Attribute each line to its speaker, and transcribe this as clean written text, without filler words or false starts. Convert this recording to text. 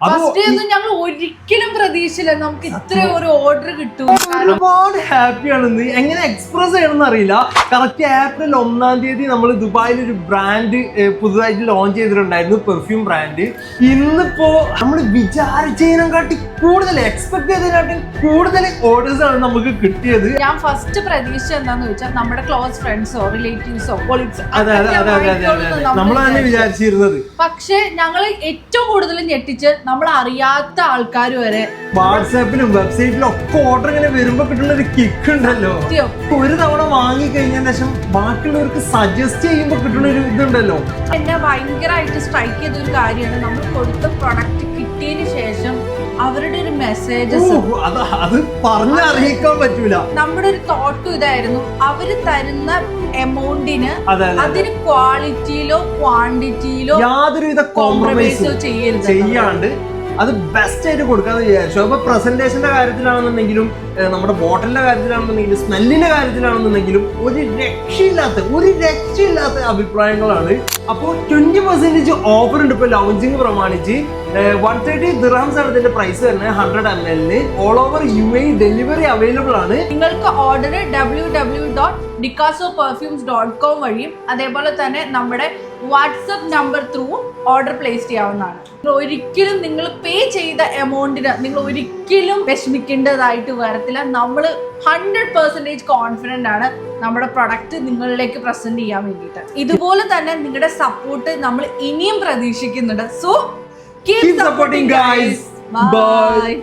Speaker 1: ഞങ്ങൾ ഒരിക്കലും പ്രതീക്ഷയില്ല നമുക്ക് ഇത്ര ഒരു ഓർഡർ കിട്ടും.
Speaker 2: ഒരുപാട് ഹാപ്പിയാണെന്ന് എങ്ങനെ എക്സ്പ്രസ് ചെയ്യണമെന്ന് അറിയില്ല. കറക്റ്റ് ഏപ്രിൽ 1-ാം തീയതി നമ്മൾ ദുബായിൽ ഒരു ബ്രാൻഡ് പുതുതായിട്ട് ലോഞ്ച് ചെയ്തിട്ടുണ്ടായിരുന്നു, പെർഫ്യൂം ബ്രാൻഡ്. ഇന്നിപ്പോ നമ്മൾ വിചാരിച്ചതിനെക്കാട്ടി കൂടുതൽ, എക്സ്പെക്ട് ചെയ്തതിനെക്കാട്ടി കൂടുതൽ ഓർഡേഴ്സ് ആണ് നമുക്ക് കിട്ടിയത്.
Speaker 1: ഞാൻ ഫസ്റ്റ് പ്രതീക്ഷ എന്താന്ന് വെച്ചാൽ നമ്മുടെ ക്ലോസ് ഫ്രണ്ട്സോ റിലേറ്റീവ്സോ കൊളീഗ്സോ
Speaker 2: നമ്മളാണ് വിചാരിച്ചിരുന്നത്.
Speaker 1: പക്ഷെ ഞങ്ങൾ ഏറ്റവും കൂടുതൽ ഞെട്ടിച്ച് നമ്മൾ അറിയാത്ത ആൾക്കാർ വരെ
Speaker 2: വാട്സാപ്പിലും വെബ്സൈറ്റിലും ഒക്കെ ഓർഡർ ഇങ്ങനെ വരുമ്പോ കിട്ടുന്ന ഒരു കിക്ക് ഉണ്ടല്ലോ. ഒരു തവണ വാങ്ങി കഴിഞ്ഞതിന് ശേഷം ബാക്കിയുള്ളവർക്ക് സജസ്റ്റ് ചെയ്യുമ്പോ കിട്ടുന്ന ഒരു ഇതുണ്ടല്ലോ.
Speaker 1: എന്നെ ഭയങ്കരമായിട്ട് സ്ട്രൈക്ക് ചെയ്ത ഒരു കാര്യമാണ് നമ്മൾ കൊടുത്ത പ്രൊഡക്റ്റ് കിട്ടിയതിന് ശേഷം അവരുടെ ഒരു മെസ്സേജസ്
Speaker 2: അത് പറഞ്ഞറിയിക്കാൻ പറ്റൂല.
Speaker 1: നമ്മുടെ ഒരു തോട്ടും ഇതായിരുന്നു, അവര് തരുന്ന എമൗണ്ടിന് അതിന് ക്വാളിറ്റിയിലോ ക്വാണ്ടിറ്റിയിലോ
Speaker 2: യാതൊരുവിധ കോംപ്രമൈസോ ചെയ്യാണ്ട് അത് ബെസ്റ്റ് ആയിട്ട് കൊടുക്കാന്ന് വിചാരിച്ചു. അപ്പൊ പ്രസന്റേഷന്റെ കാര്യത്തിലാണെന്നുണ്ടെങ്കിലും നമ്മുടെ ബോട്ടലിന്റെ കാര്യത്തിലാണെന്നുണ്ടെങ്കിലും സ്മെല്ലിന്റെ കാര്യത്തിലാണെന്നുണ്ടെങ്കിലും ഒരു രക്ഷയില്ലാത്ത അഭിപ്രായങ്ങളാണ്. അപ്പോൾ 20% ഓഫർ ഉണ്ട് ഇപ്പൊ ലോഞ്ചിങ് പ്രമാണിച്ച്. 130 ദിർഹംസ് ആണ് ഇതിന്റെ പ്രൈസ് വരുന്നത്. 100 ml all over UAE delivery available ആണ്.
Speaker 1: നിങ്ങൾക്ക് ഓർഡർ www.dicassoperfumes.com വഴിയും അതേപോലെ തന്നെ നമ്മുടെ WhatsApp number through order place ചെയ്യാവുന്നതാണ്. ഒരിക്കലും നിങ്ങൾ പേ ചെയ്ത എമൗണ്ടിന് നിങ്ങൾ ഒരിക്കലും വിഷമിക്കേണ്ടതായിട്ട് വരത്തില്ല. നമ്മൾ 100% കോൺഫിഡന്റ് ആണ് നമ്മുടെ പ്രൊഡക്റ്റ് നിങ്ങളിലേക്ക് പ്രസന്റ് ചെയ്യാൻ വേണ്ടിയിട്ട്. ഇതുപോലെ തന്നെ നിങ്ങളുടെ സപ്പോർട്ട് നമ്മൾ ഇനിയും പ്രതീക്ഷിക്കുന്നുണ്ട്. So keep supporting guys. Bye.